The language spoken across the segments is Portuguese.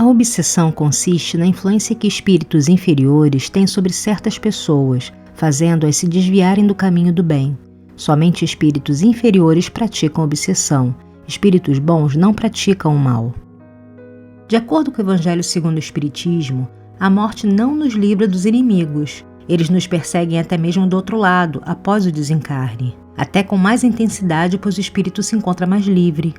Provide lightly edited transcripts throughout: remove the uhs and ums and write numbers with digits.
obsessão consiste na influência que espíritos inferiores têm sobre certas pessoas, fazendo-as se desviarem do caminho do bem. Somente espíritos inferiores praticam obsessão. Espíritos bons não praticam o mal. De acordo com o Evangelho segundo o Espiritismo, a morte não nos livra dos inimigos. Eles nos perseguem até mesmo do outro lado, após o desencarne. Até com mais intensidade, pois o espírito se encontra mais livre.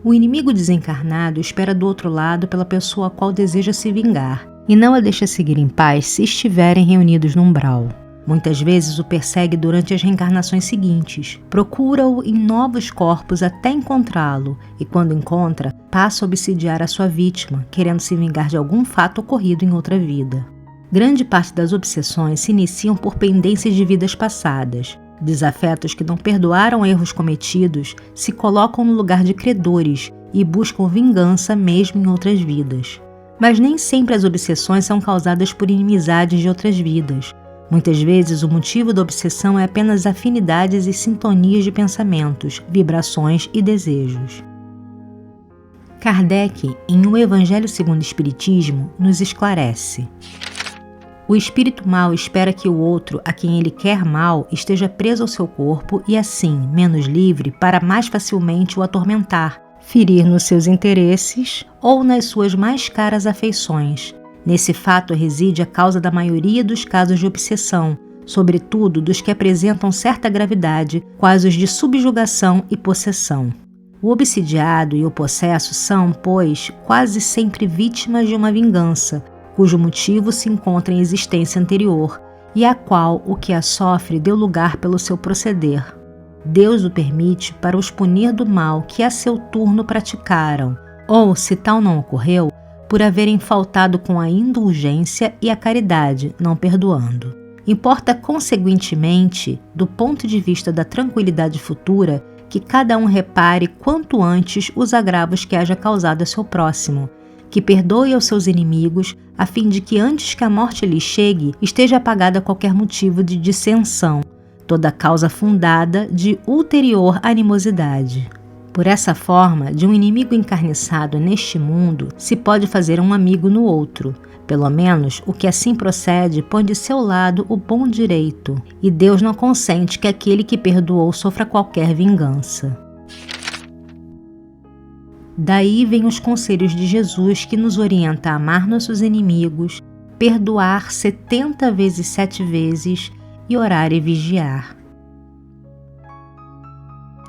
O inimigo desencarnado espera do outro lado pela pessoa a qual deseja se vingar, e não a deixa seguir em paz se estiverem reunidos no umbral. Muitas vezes o persegue durante as reencarnações seguintes, procura-o em novos corpos até encontrá-lo, e quando encontra, passa a obsidiar a sua vítima, querendo se vingar de algum fato ocorrido em outra vida. Grande parte das obsessões se iniciam por pendências de vidas passadas. Desafetos que não perdoaram erros cometidos se colocam no lugar de credores e buscam vingança mesmo em outras vidas. Mas nem sempre as obsessões são causadas por inimizades de outras vidas. Muitas vezes o motivo da obsessão é apenas afinidades e sintonias de pensamentos, vibrações e desejos. Kardec, em O Evangelho segundo o Espiritismo, nos esclarece: o espírito mau espera que o outro, a quem ele quer mal, esteja preso ao seu corpo e assim, menos livre, para mais facilmente o atormentar, ferir nos seus interesses ou nas suas mais caras afeições. Nesse fato reside a causa da maioria dos casos de obsessão, sobretudo dos que apresentam certa gravidade, quais os de subjugação e possessão. O obsidiado e o possesso são, pois, quase sempre vítimas de uma vingança, cujo motivo se encontra em existência anterior, e a qual o que a sofre deu lugar pelo seu proceder. Deus o permite para os punir do mal que a seu turno praticaram, ou, se tal não ocorreu, por haverem faltado com a indulgência e a caridade, não perdoando. Importa, conseguintemente, do ponto de vista da tranquilidade futura, que cada um repare quanto antes os agravos que haja causado a seu próximo, que perdoe aos seus inimigos, a fim de que antes que a morte lhe chegue, esteja apagada qualquer motivo de dissensão, toda causa fundada de ulterior animosidade. Por essa forma, de um inimigo encarniçado neste mundo, se pode fazer um amigo no outro. Pelo menos, o que assim procede põe de seu lado o bom direito, e Deus não consente que aquele que perdoou sofra qualquer vingança. Daí vêm os conselhos de Jesus que nos orienta a amar nossos inimigos, perdoar 70 vezes 7 vezes e orar e vigiar.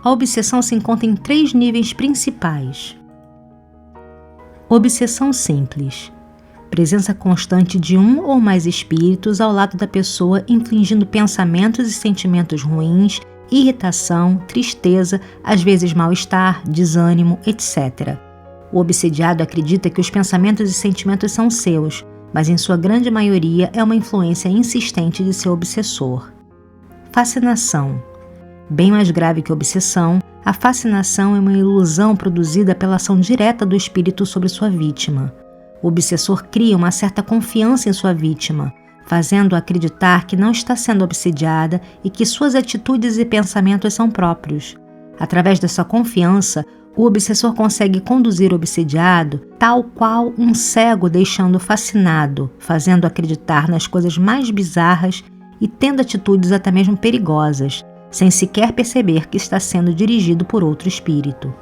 A obsessão se encontra em 3 níveis principais. Obsessão simples. Presença constante de um ou mais espíritos ao lado da pessoa, infligindo pensamentos e sentimentos ruins, irritação, tristeza, às vezes mal-estar, desânimo, etc. O obsediado acredita que os pensamentos e sentimentos são seus, mas em sua grande maioria é uma influência insistente de seu obsessor. Fascinação. Bem mais grave que a obsessão, a fascinação é uma ilusão produzida pela ação direta do espírito sobre sua vítima. O obsessor cria uma certa confiança em sua vítima, fazendo-a acreditar que não está sendo obsediada e que suas atitudes e pensamentos são próprios. Através dessa confiança, o obsessor consegue conduzir o obsediado tal qual um cego deixando fascinado, fazendo acreditar nas coisas mais bizarras e tendo atitudes até mesmo perigosas, sem sequer perceber que está sendo dirigido por outro espírito.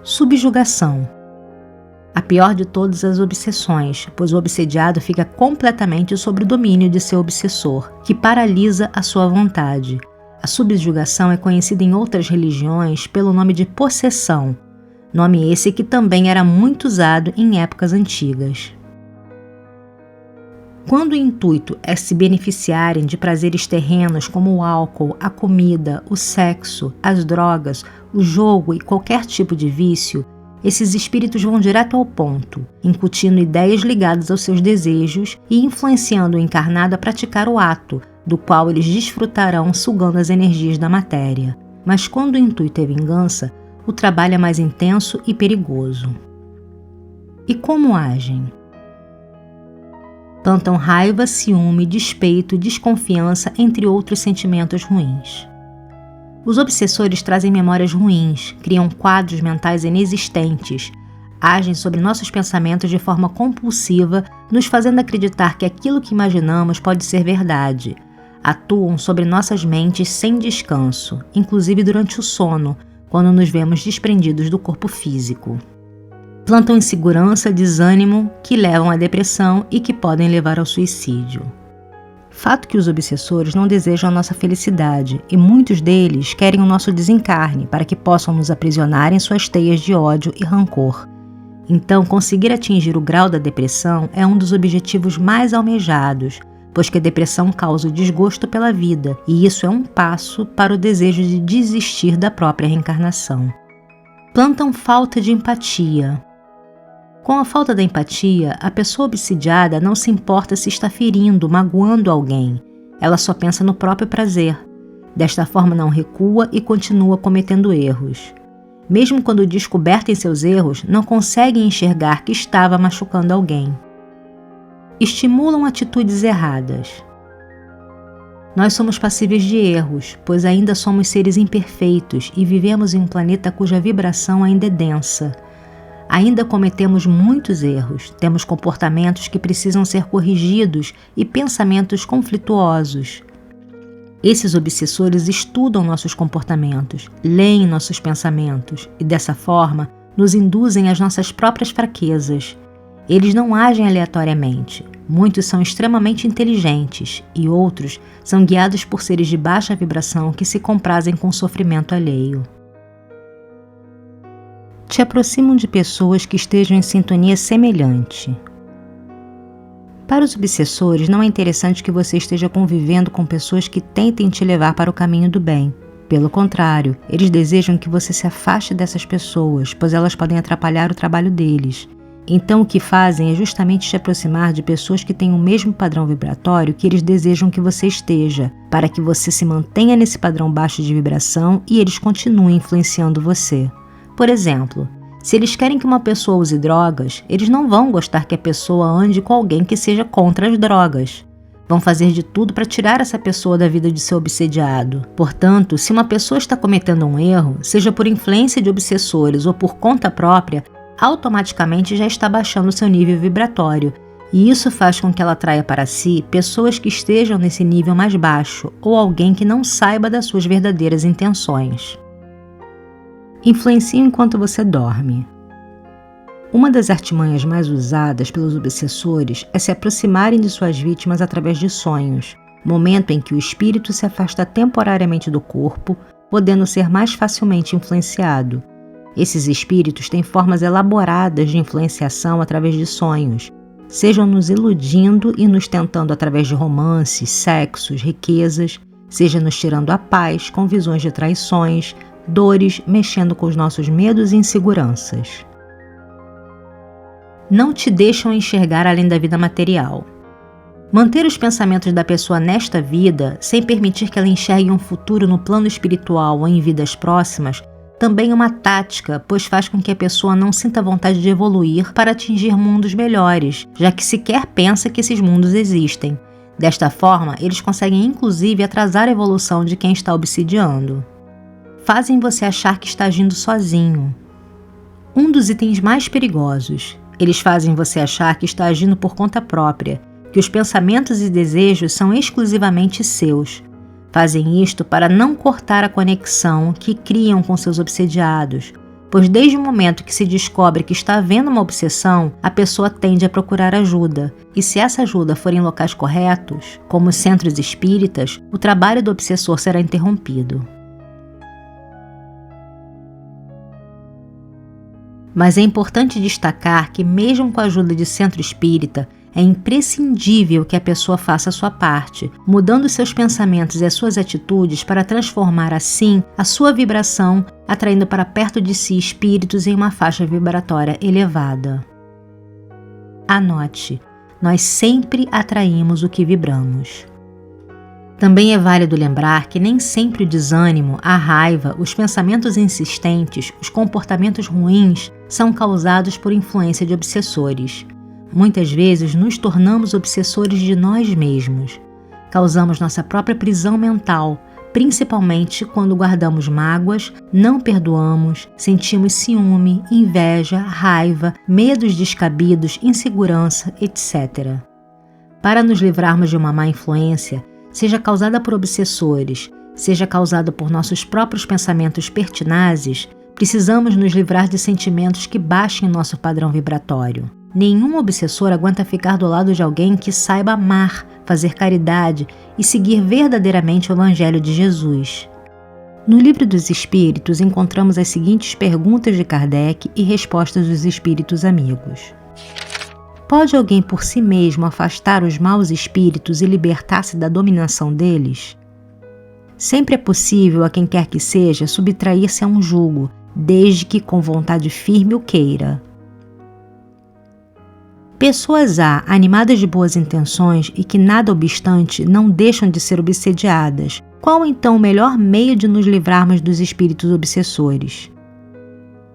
Subjugação. A pior de todas as obsessões, pois o obsediado fica completamente sob o domínio de seu obsessor, que paralisa a sua vontade. A subjugação é conhecida em outras religiões pelo nome de possessão, nome esse que também era muito usado em épocas antigas. Quando o intuito é se beneficiarem de prazeres terrenos como o álcool, a comida, o sexo, as drogas, o jogo e qualquer tipo de vício, esses espíritos vão direto ao ponto, incutindo ideias ligadas aos seus desejos e influenciando o encarnado a praticar o ato, do qual eles desfrutarão sugando as energias da matéria. Mas quando o intuito é vingança, o trabalho é mais intenso e perigoso. E como agem? Plantam raiva, ciúme, despeito, desconfiança, entre outros sentimentos ruins. Os obsessores trazem memórias ruins, criam quadros mentais inexistentes, Agem sobre nossos pensamentos de forma compulsiva, nos fazendo acreditar que aquilo que imaginamos pode ser verdade. Atuam sobre nossas mentes sem descanso, inclusive durante o sono, quando nos vemos desprendidos do corpo físico. Plantam insegurança, desânimo, que levam à depressão e que podem levar ao suicídio. Fato que os obsessores não desejam a nossa felicidade e muitos deles querem o nosso desencarne para que possam nos aprisionar em suas teias de ódio e rancor. Então, conseguir atingir o grau da depressão é um dos objetivos mais almejados, pois que a depressão causa o desgosto pela vida, e isso é um passo para o desejo de desistir da própria reencarnação. Plantam falta de empatia. Com a falta da empatia, a pessoa obsidiada não se importa se está ferindo, magoando alguém. Ela só pensa no próprio prazer. Desta forma não recua e continua cometendo erros. Mesmo quando descobertem seus erros, não conseguem enxergar que estava machucando alguém. Estimulam atitudes erradas. Nós somos passíveis de erros, pois ainda somos seres imperfeitos e vivemos em um planeta cuja vibração ainda é densa. Ainda cometemos muitos erros, temos comportamentos que precisam ser corrigidos e pensamentos conflituosos. Esses obsessores estudam nossos comportamentos, leem nossos pensamentos e, dessa forma, nos induzem às nossas próprias fraquezas. Eles não agem aleatoriamente. Muitos são extremamente inteligentes e outros são guiados por seres de baixa vibração que se comprazem com o sofrimento alheio. Te aproximam de pessoas que estejam em sintonia semelhante. Para os obsessores, não é interessante que você esteja convivendo com pessoas que tentem te levar para o caminho do bem. Pelo contrário, eles desejam que você se afaste dessas pessoas, pois elas podem atrapalhar o trabalho deles. Então, o que fazem é justamente te aproximar de pessoas que têm o mesmo padrão vibratório que eles desejam que você esteja, para que você se mantenha nesse padrão baixo de vibração e eles continuem influenciando você. Por exemplo, se eles querem que uma pessoa use drogas, eles não vão gostar que a pessoa ande com alguém que seja contra as drogas. Vão fazer de tudo para tirar essa pessoa da vida de seu obsediado. Portanto, se uma pessoa está cometendo um erro, seja por influência de obsessores ou por conta própria, automaticamente já está baixando seu nível vibratório, e isso faz com que ela atraia para si pessoas que estejam nesse nível mais baixo ou alguém que não saiba das suas verdadeiras intenções. Influencia enquanto você dorme. Uma das artimanhas mais usadas pelos obsessores é se aproximarem de suas vítimas através de sonhos, momento em que o espírito se afasta temporariamente do corpo, podendo ser mais facilmente influenciado. Esses espíritos têm formas elaboradas de influenciação através de sonhos, sejam nos iludindo e nos tentando através de romances, sexos, riquezas, seja nos tirando a paz com visões de traições, dores, mexendo com os nossos medos e inseguranças. Não te deixam enxergar além da vida material. Manter os pensamentos da pessoa nesta vida, sem permitir que ela enxergue um futuro no plano espiritual ou em vidas próximas, também é uma tática, pois faz com que a pessoa não sinta vontade de evoluir para atingir mundos melhores, já que sequer pensa que esses mundos existem. Desta forma, eles conseguem inclusive atrasar a evolução de quem está obsidiando. Fazem você achar que está agindo sozinho. Um dos itens mais perigosos. Eles fazem você achar que está agindo por conta própria, que os pensamentos e desejos são exclusivamente seus. Fazem isto para não cortar a conexão que criam com seus obsediados, pois desde o momento que se descobre que está havendo uma obsessão, a pessoa tende a procurar ajuda, e se essa ajuda for em locais corretos, como os centros espíritas, o trabalho do obsessor será interrompido. Mas é importante destacar que, mesmo com a ajuda de centro espírita, é imprescindível que a pessoa faça a sua parte, mudando seus pensamentos e as suas atitudes para transformar assim a sua vibração, atraindo para perto de si espíritos em uma faixa vibratória elevada. Anote, nós sempre atraímos o que vibramos. Também é válido lembrar que nem sempre o desânimo, a raiva, os pensamentos insistentes, os comportamentos ruins são causados por influência de obsessores. Muitas vezes nos tornamos obsessores de nós mesmos. Causamos nossa própria prisão mental, principalmente quando guardamos mágoas, não perdoamos, sentimos ciúme, inveja, raiva, medos descabidos, insegurança, etc. Para nos livrarmos de uma má influência, seja causada por obsessores, seja causada por nossos próprios pensamentos pertinazes, precisamos nos livrar de sentimentos que baixem nosso padrão vibratório. Nenhum obsessor aguenta ficar do lado de alguém que saiba amar, fazer caridade e seguir verdadeiramente o Evangelho de Jesus. No Livro dos Espíritos encontramos as seguintes perguntas de Kardec e respostas dos espíritos amigos. Pode alguém por si mesmo afastar os maus espíritos e libertar-se da dominação deles? Sempre é possível a quem quer que seja subtrair-se a um jugo, desde que com vontade firme o queira. Pessoas há animadas de boas intenções e que, nada obstante, não deixam de ser obsediadas. Qual então o melhor meio de nos livrarmos dos espíritos obsessores?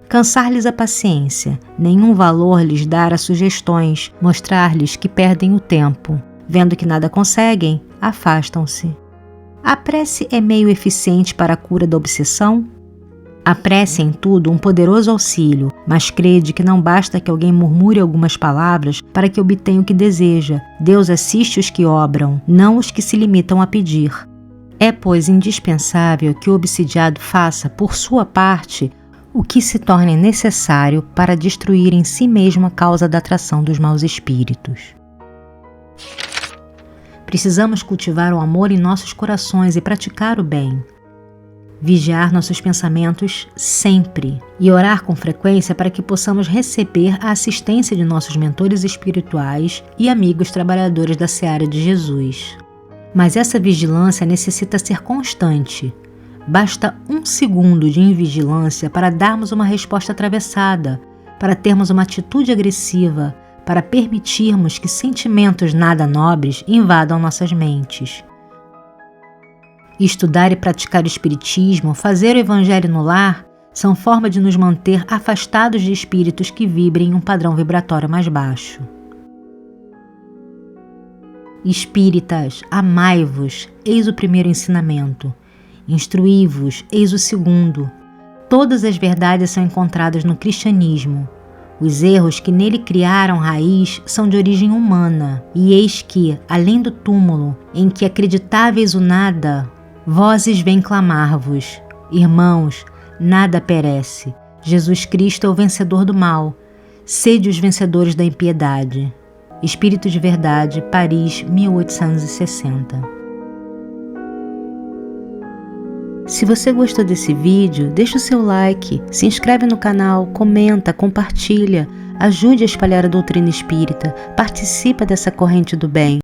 Cansar-lhes a paciência, nenhum valor lhes dar a sugestões, mostrar-lhes que perdem o tempo. Vendo que nada conseguem, afastam-se. A prece é meio eficiente para a cura da obsessão? A prece é em tudo um poderoso auxílio, mas crede que não basta que alguém murmure algumas palavras para que obtenha o que deseja. Deus assiste os que obram, não os que se limitam a pedir. É, pois, indispensável que o obsidiado faça, por sua parte, o que se torne necessário para destruir em si mesmo a causa da atração dos maus espíritos. Precisamos cultivar o amor em nossos corações e praticar o bem. Vigiar nossos pensamentos sempre e orar com frequência para que possamos receber a assistência de nossos mentores espirituais e amigos trabalhadores da seara de Jesus. Mas essa vigilância necessita ser constante. Basta 1 segundo de invigilância para darmos uma resposta atravessada, para termos uma atitude agressiva, para permitirmos que sentimentos nada nobres invadam nossas mentes. Estudar e praticar o espiritismo, fazer o evangelho no lar, são forma de nos manter afastados de espíritos que vibrem em um padrão vibratório mais baixo. Espíritas, amai-vos, eis o primeiro ensinamento. Instruí-vos, eis o segundo. Todas as verdades são encontradas no cristianismo. Os erros que nele criaram raiz são de origem humana, e eis que, além do túmulo, em que acreditáveis o nada, vozes vêm clamar-vos. Irmãos, nada perece. Jesus Cristo é o vencedor do mal. Sede os vencedores da impiedade. Espírito de Verdade, Paris, 1860. Se você gostou desse vídeo, deixa o seu like, se inscreve no canal, comenta, compartilha, ajude a espalhar a doutrina espírita, participa dessa corrente do bem.